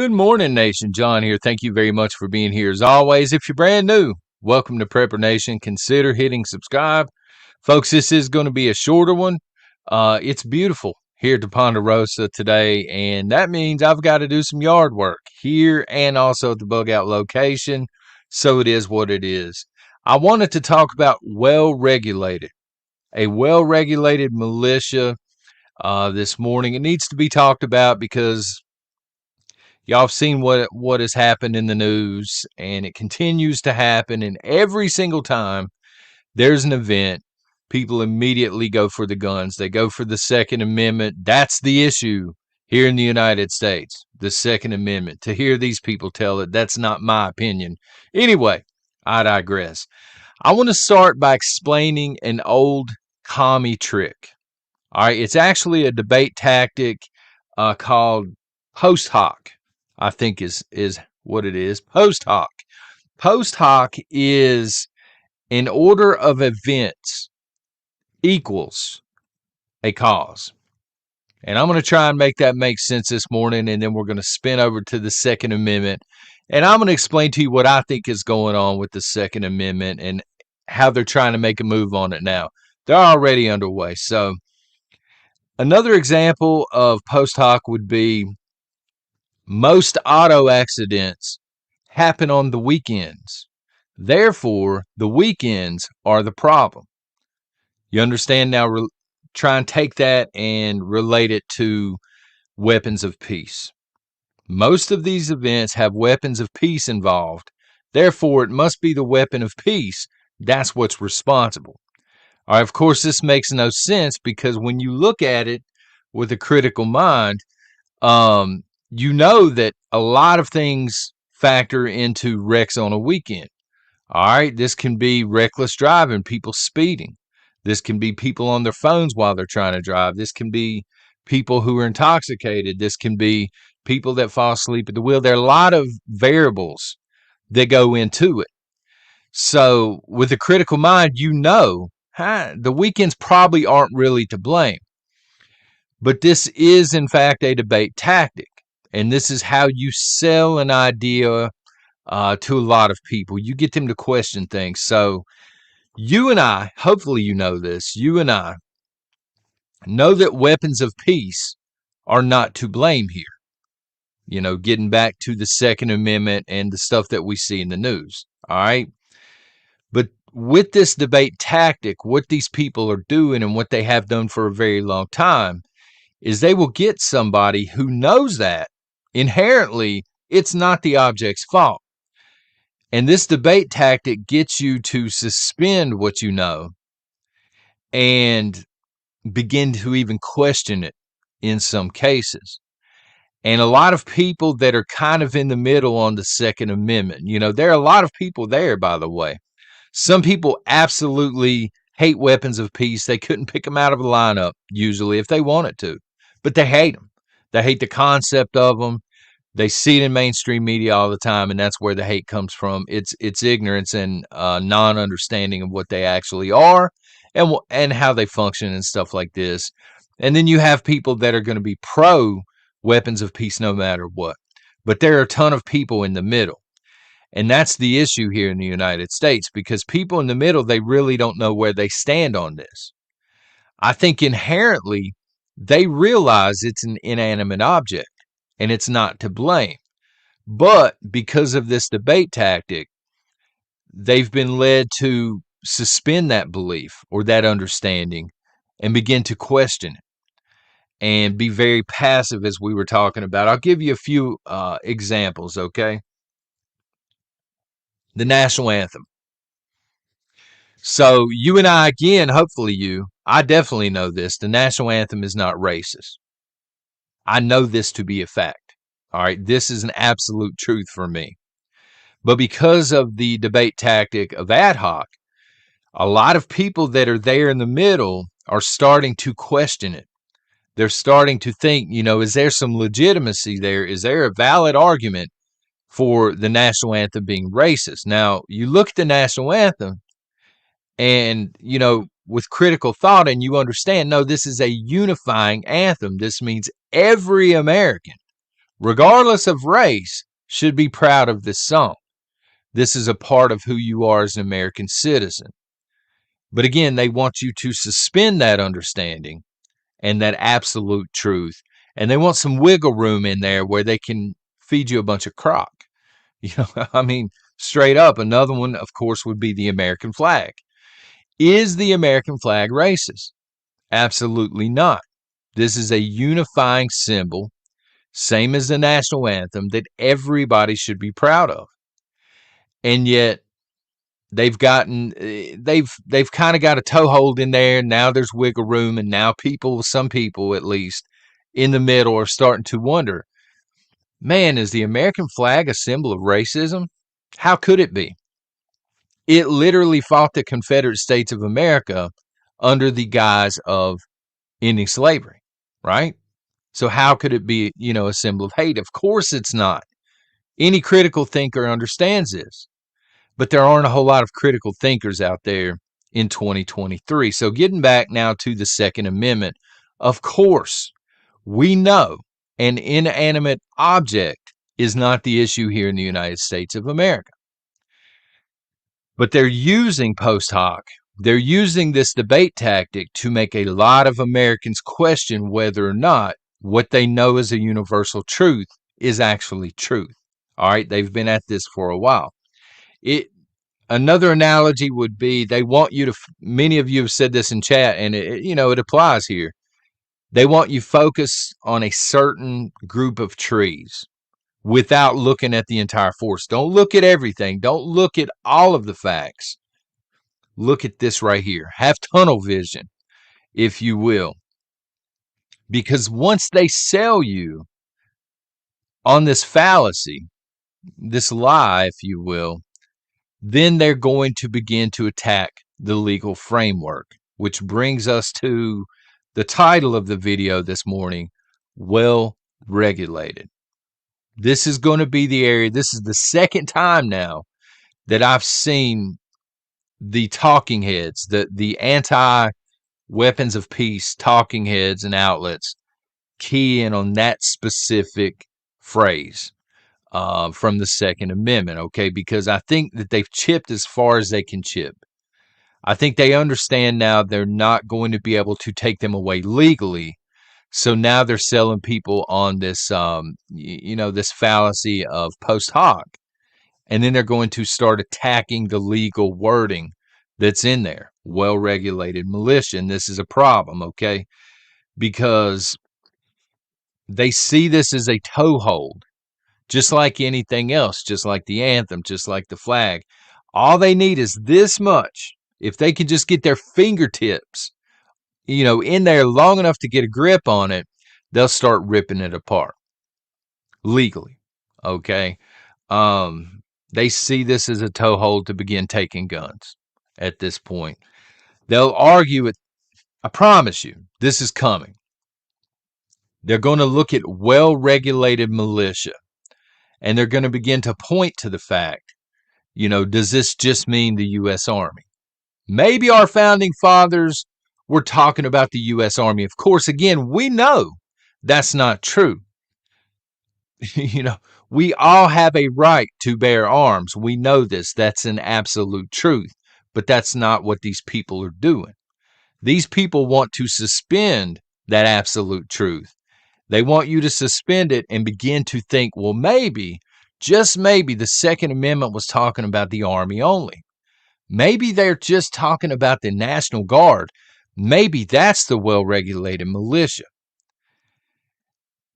Good morning, Nation. John here. Thank you very much for being here. As always, if you're brand new, welcome to Prepper Nation. Consider hitting subscribe. Folks, this is going to be a shorter one. It's beautiful here at the Ponderosa today, and that means I've got to do some yard work here and also at the bug out location. So it is what it is. I wanted to talk about a well-regulated militia this morning. It needs to be talked about because y'all have seen what has happened in the news, and it continues to happen. And every single time there's an event, people immediately go for the guns. They go for the Second Amendment. That's the issue here in the United States, the Second Amendment. To hear these people tell it, that's not my opinion. Anyway, I digress. I want to start by explaining an old commie trick. All right, it's actually a debate tactic called post hoc. I think is what it is. Post hoc. Post hoc is an order of events equals a cause. And I'm going to try and make that make sense this morning, and then we're going to spin over to the Second Amendment. And I'm going to explain to you what I think is going on with the Second Amendment and how they're trying to make a move on it now. They're already underway. So another example of post hoc would be most auto accidents happen on the weekends. Therefore, the weekends are the problem. You understand now? Try and take that and relate it to weapons of peace. Most of these events have weapons of peace involved. Therefore, it must be the weapon of peace. That's what's responsible. All right, of course, this makes no sense because when you look at it with a critical mind, you know that a lot of things factor into wrecks on a weekend. All right, this can be reckless driving, people speeding. This can be people on their phones while they're trying to drive. This can be people who are intoxicated. This can be people that fall asleep at the wheel. There are a lot of variables that go into it. So with a critical mind, you know, the weekends probably aren't really to blame. But this is, in fact, a debate tactic. And this is how you sell an idea to a lot of people. You get them to question things. So you and I, hopefully you know this, you and I know that weapons of peace are not to blame here. You know, getting back to the Second Amendment and the stuff that we see in the news. All right. But with this debate tactic, what these people are doing and what they have done for a very long time is they will get somebody who knows that inherently it's not the object's fault. And this debate tactic gets you to suspend what you know and begin to even question it in some cases. And a lot of people that are kind of in the middle on the Second Amendment, you know, there are a lot of people there, by the way. Some people absolutely hate weapons of peace. They couldn't pick them out of a lineup usually if they wanted to, but they hate them. They hate the concept of them. They see it in mainstream media all the time, and that's where the hate comes from. It's ignorance and non-understanding of what they actually are and how they function and stuff like this. And then you have people that are going to be pro weapons of peace no matter what. But there are a ton of people in the middle. And that's the issue here in the United States because people in the middle, they really don't know where they stand on this. I think inherently they realize it's an inanimate object and it's not to blame. But because of this debate tactic, they've been led to suspend that belief or that understanding and begin to question it and be very passive as we were talking about. I'll give you a few examples, okay? The national anthem. So you and I, again, hopefully I definitely know this. The national anthem is not racist. I know this to be a fact. All right. This is an absolute truth for me. But because of the debate tactic of ad hoc, a lot of people that are there in the middle are starting to question it. They're starting to think, you know, is there some legitimacy there? Is there a valid argument for the national anthem being racist? Now, you look at the national anthem and, you know, with critical thought and you understand, no, this is a unifying anthem. This means every American, regardless of race, should be proud of this song. This is a part of who you are as an American citizen. But again, they want you to suspend that understanding and that absolute truth. And they want some wiggle room in there where they can feed you a bunch of crock. I mean, straight up, another one, of course, would be the American flag. Is the American flag racist? Absolutely not. This is a unifying symbol, same as the national anthem, that everybody should be proud of. And yet they've kind of got a toehold in there. Now there's wiggle room, and now some people at least in the middle are starting to wonder, man, is the American flag a symbol of racism? How could it be? It literally fought the Confederate States of America under the guise of ending slavery, right? So how could it be, a symbol of hate? Of course it's not. Any critical thinker understands this. But there aren't a whole lot of critical thinkers out there in 2023. So getting back now to the Second Amendment, of course, we know an inanimate object is not the issue here in the United States of America. But they're using post hoc. They're using this debate tactic to make a lot of Americans question whether or not what they know as a universal truth is actually truth. All right, they've been at this for a while. Another analogy would be they want you to, many of you have said this in chat, and it applies here. They want you focus on a certain group of trees without looking at the entire forest. Don't look at everything. Don't look at all of the facts. Look at this right here. Have tunnel vision, if you will. Because once they sell you on this fallacy, this lie, if you will, then they're going to begin to attack the legal framework, which brings us to the title of the video this morning, Well Regulated. This is going to be the area. This is the second time now that I've seen the talking heads, the anti-weapons of peace talking heads and outlets key in on that specific phrase. From the Second Amendment, okay? Because I think that they've chipped as far as they can chip. I think they understand now they're not going to be able to take them away legally. So now they're selling people on this, this fallacy of post hoc. And then they're going to start attacking the legal wording that's in there. Well-regulated militia. And this is a problem, okay? Because they see this as a toehold. Just like anything else, just like the anthem, just like the flag. All they need is this much. If they can just get their fingertips, in there long enough to get a grip on it, they'll start ripping it apart legally. Okay. They see this as a toehold to begin taking guns at this point. They'll argue it. I promise you, this is coming. They're going to look at well-regulated militia. And they're going to begin to point to the fact, does this just mean the U.S. Army? Maybe our founding fathers were talking about the U.S. Army. Of course, again, we know that's not true. We all have a right to bear arms. We know this. That's an absolute truth. But that's not what these people are doing. These people want to suspend that absolute truth. They want you to suspend it and begin to think, well, maybe, just maybe, the Second Amendment was talking about the Army only. Maybe they're just talking about the National Guard. Maybe that's the well-regulated militia.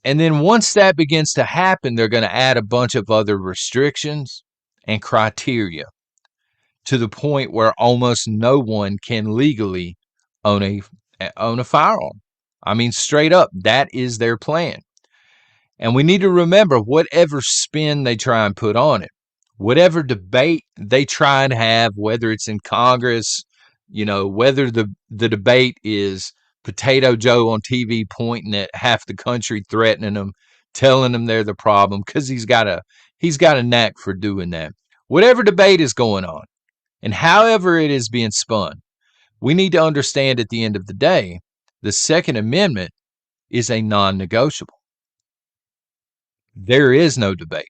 And then once that begins to happen, they're going to add a bunch of other restrictions and criteria to the point where almost no one can legally own a firearm. I mean, straight up, that is their plan. And we need to remember, whatever spin they try and put on it, whatever debate they try and have, whether it's in Congress, whether the debate is Potato Joe on TV pointing at half the country, threatening them, telling them they're the problem, because he's got a knack for doing that. Whatever debate is going on, and however it is being spun, we need to understand at the end of the day, the Second Amendment is a non-negotiable. There is no debate.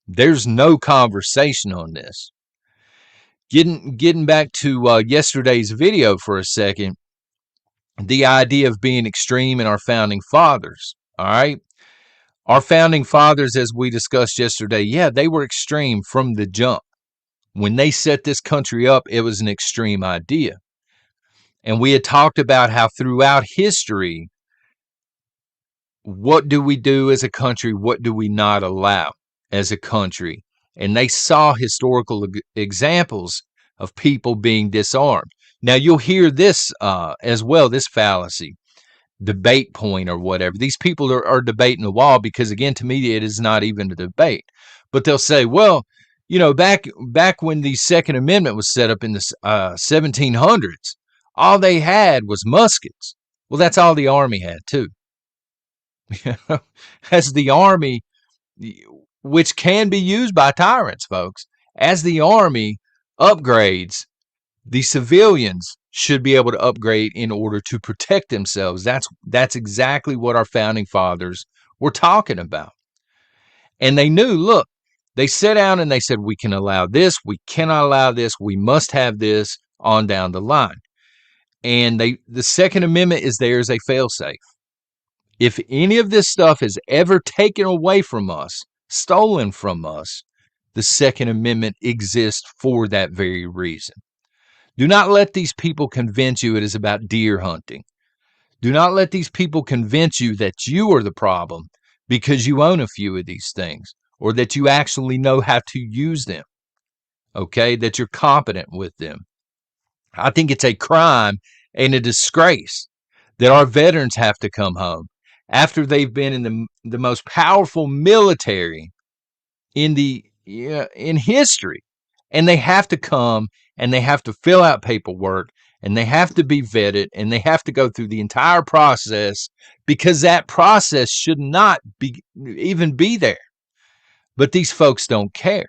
There's no conversation on this. Getting back to yesterday's video for a second, the idea of being extreme in our founding fathers. All right. Our founding fathers, as we discussed yesterday, yeah, they were extreme from the jump. When they set this country up, it was an extreme idea. And we had talked about how throughout history, what do we do as a country? What do we not allow as a country? And they saw historical examples of people being disarmed. Now, you'll hear this as well, this fallacy, debate point or whatever. These people are debating the wall because, again, to me, it is not even a debate. But they'll say, well, you know, back when the Second Amendment was set up in the 1700s, all they had was muskets. Well, that's all the Army had, too. As the Army, which can be used by tyrants, folks, as the Army upgrades, the civilians should be able to upgrade in order to protect themselves. That's exactly what our founding fathers were talking about. And they knew, look, they sat down and they said, we can allow this, we cannot allow this, we must have this on down the line. And the Second Amendment is there as a failsafe. If any of this stuff is ever taken away from us, stolen from us, the Second Amendment exists for that very reason. Do not let these people convince you it is about deer hunting. Do not let these people convince you that you are the problem because you own a few of these things or that you actually know how to use them, okay, that you're competent with them. I think it's a crime and a disgrace that our veterans have to come home after they've been in the most powerful military in history, and they have to come and they have to fill out paperwork and they have to be vetted and they have to go through the entire process because that process should not even be there. But these folks don't care.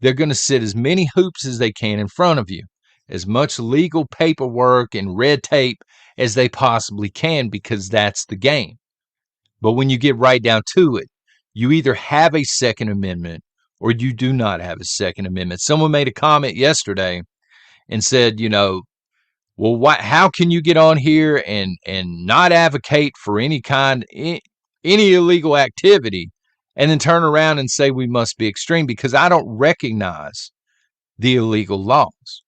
They're going to sit as many hoops as they can in front of you, as much legal paperwork and red tape as they possibly can, because that's the game. But when you get right down to it, you either have a Second Amendment or you do not have a Second Amendment. Someone made a comment yesterday and said, you know, well, how can you get on here and not advocate for any illegal activity and then turn around and say we must be extreme because I don't recognize the illegal laws.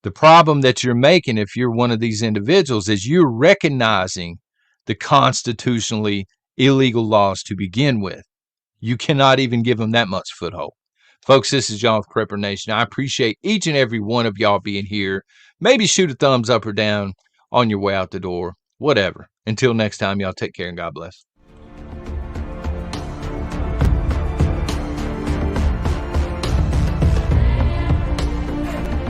The problem that you're making if you're one of these individuals is you're recognizing the constitutionally illegal laws to begin with. You cannot even give them that much foothold. Folks, this is John with Prepper Nation. I appreciate each and every one of y'all being here. Maybe shoot a thumbs up or down on your way out the door. Whatever. Until next time, y'all take care and God bless.